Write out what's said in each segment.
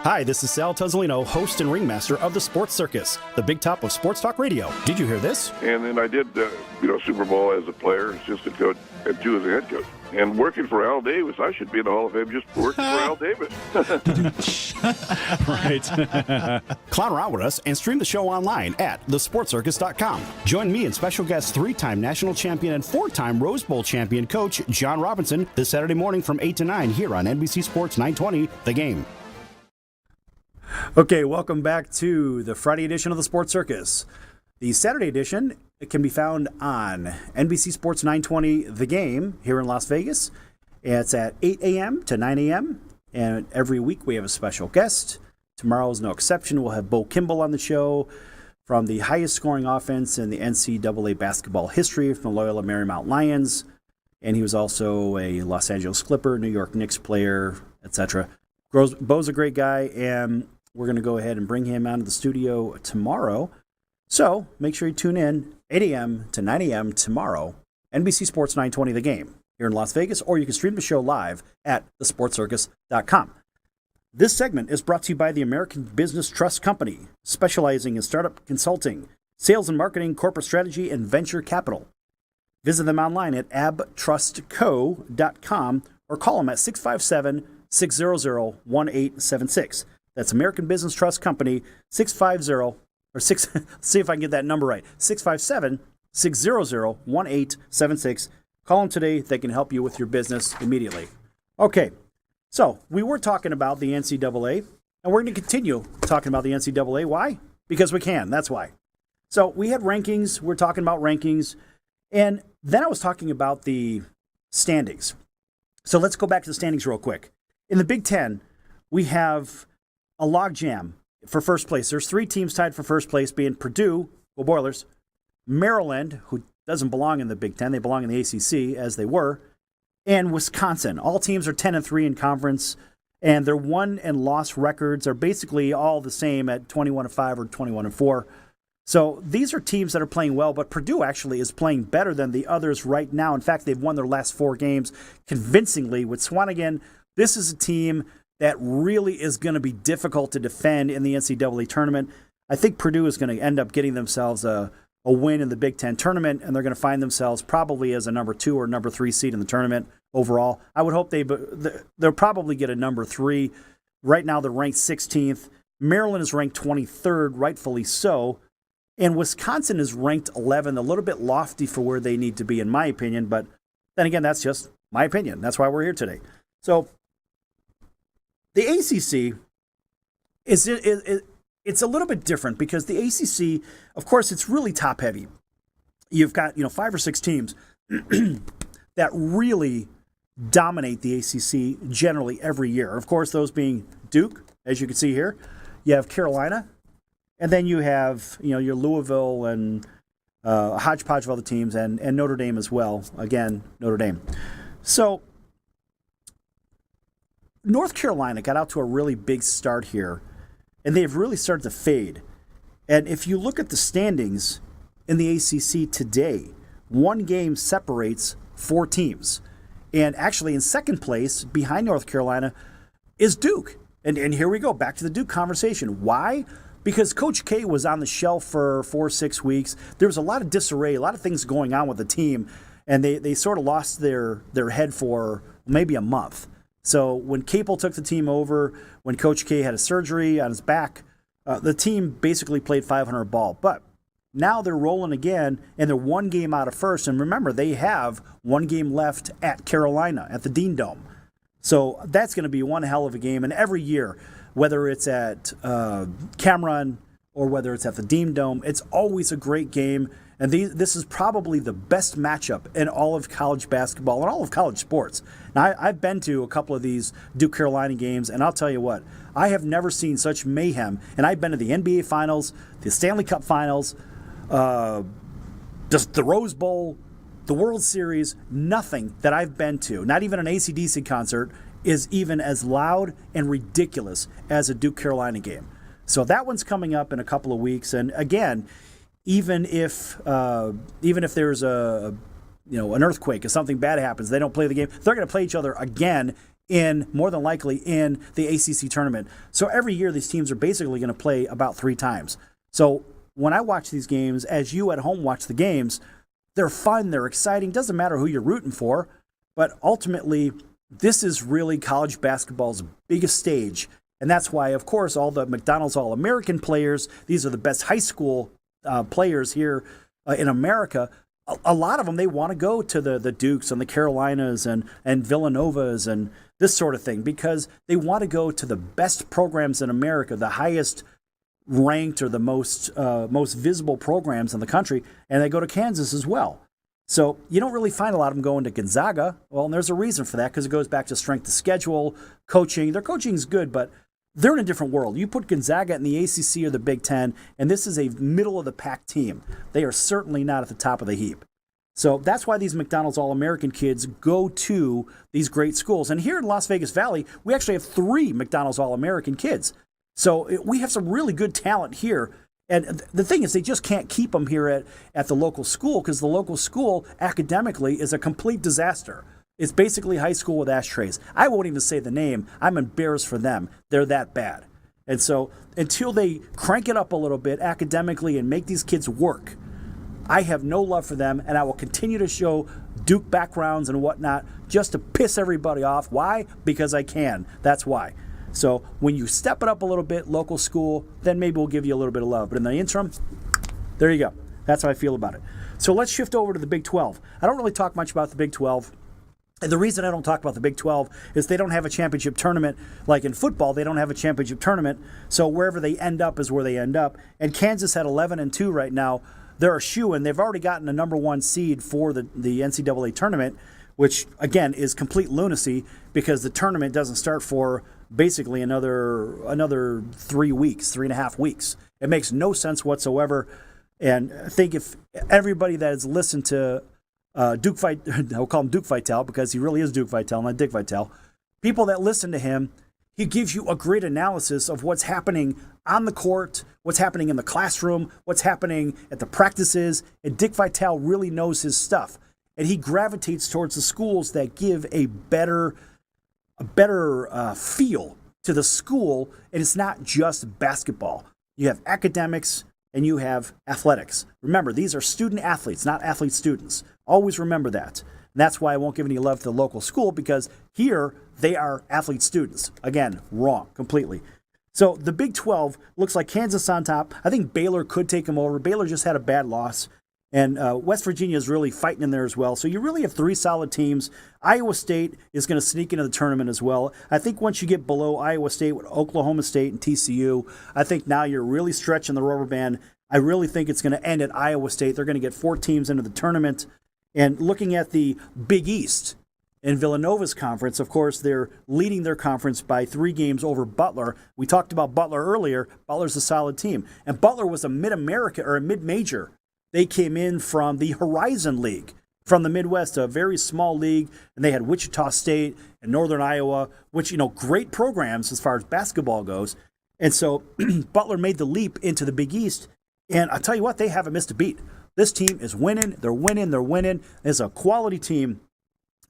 Hi, this is Sal Tuzzolino, host and ringmaster of the Sports Circus, the big top of sports talk radio. Did you hear this? And then I did, Super Bowl as a player, assistant coach, and 2 as a head coach. And working for Al Davis, I should be in the Hall of Fame just working for Al Davis. Right. Clown around with us and stream the show online at thesportcircus.com. Join me and special guest 3-time national champion and 4-time Rose Bowl champion coach John Robinson this Saturday morning from 8 to 9 here on NBC Sports 920, The Game. Okay, welcome back to the Friday edition of the Sports Circus. The Saturday edition can be found on NBC Sports 920, The Game, here in Las Vegas. It's at 8 a.m. to 9 a.m., and every week we have a special guest. Tomorrow is no exception. We'll have Bo Kimball on the show from the highest scoring offense in the NCAA basketball history from the Loyola Marymount Lions, and he was also a Los Angeles Clipper, New York Knicks player, etc. Bo's a great guy, and we're going to go ahead and bring him out of the studio tomorrow. So make sure you tune in 8 a.m. to 9 a.m. tomorrow, NBC Sports 920 The Game here in Las Vegas, or you can stream the show live at thesportcircus.com. This segment is brought to you by the American Business Trust Company, specializing in startup consulting, sales and marketing, corporate strategy, and venture capital. Visit them online at abtrustco.com or call them at 657-600-1876. That's American Business Trust Company, 650, or 6, see if I can get that number right, 657-600-1876. Call them today. They can help you with your business immediately. Okay, so we were talking about the NCAA, and we're going to continue talking about the NCAA. Why? Because we can. That's why. So we had rankings. We're talking about rankings. And then I was talking about the standings. So let's go back to the standings real quick. In the Big Ten, we have a logjam for first place. There's 3 teams tied for first place, being Purdue, go Boilers, Maryland, who doesn't belong in the Big Ten. They belong in the ACC, as they were, and Wisconsin. All teams are 10-3 in conference, and their won and loss records are basically all the same at 21-5 or 21-4. So these are teams that are playing well, but Purdue actually is playing better than the others right now. In fact, they've won their last 4 games convincingly with Swanigan. This is a team that really is going to be difficult to defend in the NCAA tournament. I think Purdue is going to end up getting themselves a win in the Big Ten tournament, and they're going to find themselves probably as a number 2 or number 3 seed in the tournament overall. I would hope they'll probably get a number 3. Right now they're ranked 16th. Maryland is ranked 23rd, rightfully so. And Wisconsin is ranked 11th, a little bit lofty for where they need to be, in my opinion. But then again, that's just my opinion. That's why we're here today. So the ACC it's a little bit different because the ACC, of course, it's really top heavy. You've got 5 or 6 teams that really dominate the ACC generally every year. Of course, those being Duke, as you can see here. You have Carolina, and then you have your Louisville and a hodgepodge of other teams, and Notre Dame as well. Again, Notre Dame. So North Carolina got out to a really big start here, and they've really started to fade. And if you look at the standings in the ACC today, 1 game separates 4 teams. And actually in second place, behind North Carolina, is Duke. And here we go, back to the Duke conversation. Why? Because Coach K was on the shelf for 4 or 6 weeks. There was a lot of disarray, a lot of things going on with the team, and they sort of lost their head for maybe a month. So when Capel took the team over, when Coach K had a surgery on his back, the team basically played 500 ball. But now they're rolling again, and they're 1 game out of first. And remember, they have 1 game left at Carolina, at the Dean Dome. So that's going to be one hell of a game. And every year, whether it's at Cameron or whether it's at the Dean Dome, it's always a great game. And this is probably the best matchup in all of college basketball and all of college sports. Now, I've been to a couple of these Duke Carolina games, and I'll tell you what, I have never seen such mayhem. And I've been to the NBA Finals, the Stanley Cup Finals, just the Rose Bowl, the World Series. Nothing that I've been to, not even an AC/DC concert, is even as loud and ridiculous as a Duke Carolina game. So that one's coming up in a couple of weeks. And again, even if there's an earthquake, if something bad happens, they don't play the game, they're going to play each other again more than likely in the ACC tournament. So every year these teams are basically going to play about 3 times. So when I watch these games, as you at home watch the games, they're fun, they're exciting. Doesn't matter who you're rooting for, but ultimately this is really college basketball's biggest stage. And that's why, of course, all the McDonald's All-American players, these are the best high school players here in America. A lot of them, they want to go to the Dukes and the Carolinas and Villanovas and this sort of thing because they want to go to the best programs in America, the highest ranked or the most visible programs in the country, and they go to Kansas as well. So you don't really find a lot of them going to Gonzaga. Well, and there's a reason for that because it goes back to strength of schedule, coaching. Their coaching is good, but they're in a different world. You put Gonzaga in the ACC or the Big Ten, and this is a middle-of-the-pack team. They are certainly not at the top of the heap. So that's why these McDonald's All-American kids go to these great schools. And here in Las Vegas Valley, we actually have 3 McDonald's All-American kids. So we have some really good talent here. And the thing is, they just can't keep them here at the local school because the local school academically is a complete disaster. It's basically high school with ashtrays. I won't even say the name. I'm embarrassed for them. They're that bad. And so until they crank it up a little bit academically and make these kids work, I have no love for them, and I will continue to show Duke backgrounds and whatnot just to piss everybody off. Why? Because I can. That's why. So when you step it up a little bit, local school, then maybe we'll give you a little bit of love. But in the interim, there you go. That's how I feel about it. So let's shift over to the Big 12. I don't really talk much about the Big 12. And the reason I don't talk about the Big 12 is they don't have a championship tournament. Like in football, they don't have a championship tournament. So wherever they end up is where they end up. And Kansas at 11-2 right now. They're a shoo-in. They've already gotten a number 1 seed for the NCAA tournament, which, again, is complete lunacy because the tournament doesn't start for basically another 3 weeks, 3.5 weeks. It makes no sense whatsoever. And I think if everybody that has listened to Duke I'll call him Duke Vitale because he really is Duke Vitale, not Dick Vitale. People that listen to him, he gives you a great analysis of what's happening on the court, what's happening in the classroom, what's happening at the practices. And Dick Vitale really knows his stuff. And he gravitates towards the schools that give a better feel to the school. And it's not just basketball. You have academics and you have athletics. Remember, these are student athletes, not athlete students. Always remember that. And that's why I won't give any love to the local school because here they are athlete students. Again, wrong completely. So the Big 12 looks like Kansas on top. I think Baylor could take them over. Baylor just had a bad loss. And West Virginia is really fighting in there as well. So you really have 3 solid teams. Iowa State is going to sneak into the tournament as well. I think once you get below Iowa State with Oklahoma State and TCU, I think now you're really stretching the rubber band. I really think it's going to end at Iowa State. They're going to get 4 teams into the tournament. And looking at the Big East in Villanova's conference, of course, they're leading their conference by 3 games over Butler. We talked about Butler earlier. Butler's a solid team. And Butler was a mid-America or a mid-major. They came in from the Horizon League, from the Midwest, a very small league, and they had Wichita State and Northern Iowa, which, great programs as far as basketball goes. And so Butler made the leap into the Big East, and I'll tell you what, they haven't missed a beat. This team is winning. They're winning. It's a quality team.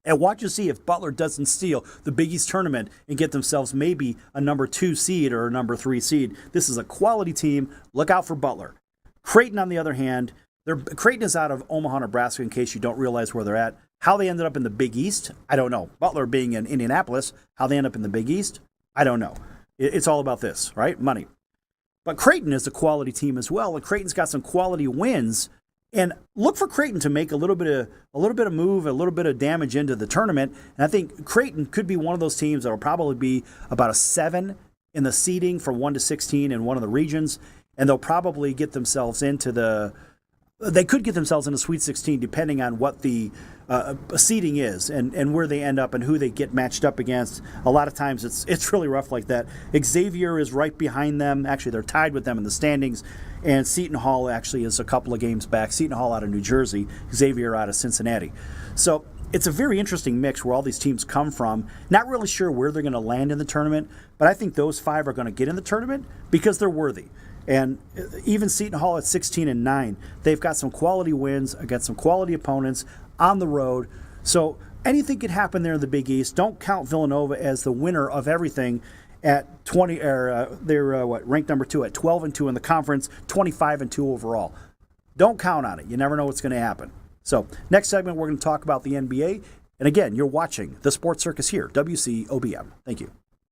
And watch and see if Butler doesn't steal the Big East tournament and get themselves maybe a number 2 seed or a number 3 seed. This is a quality team. Look out for Butler. Creighton, on the other hand, Creighton is out of Omaha, Nebraska, in case you don't realize where they're at. How they ended up in the Big East, I don't know. Butler being in Indianapolis, how they end up in the Big East, I don't know. It's all about this, right? Money. But Creighton is a quality team as well, and Creighton's got some quality wins. And look for Creighton to make a little bit of move, a little bit of damage into the tournament. And I think Creighton could be one of those teams that will probably be about a 7 in the seeding from 1 to 16 in one of the regions, and they'll probably get themselves into they could get themselves into Sweet 16 depending on what the seeding is and where they end up and who they get matched up against. A lot of times it's really rough like that. Xavier is right behind them. Actually, they're tied with them in the standings. And Seton Hall actually is a couple of games back. Seton Hall out of New Jersey, Xavier out of Cincinnati. So it's a very interesting mix where all these teams come from. Not really sure where they're going to land in the tournament, but I think those 5 are going to get in the tournament because they're worthy. And even Seton Hall at 16-9, they've got some quality wins against some quality opponents on the road. So anything could happen there in the Big East. Don't count Villanova as the winner of everything at 20. They're ranked number 2 at 12-2 in the conference, 25-2 overall. Don't count on it. You never know what's going to happen. So next segment, we're going to talk about the NBA. And again, you're watching the Sports Circus here, WCOBM. Thank you.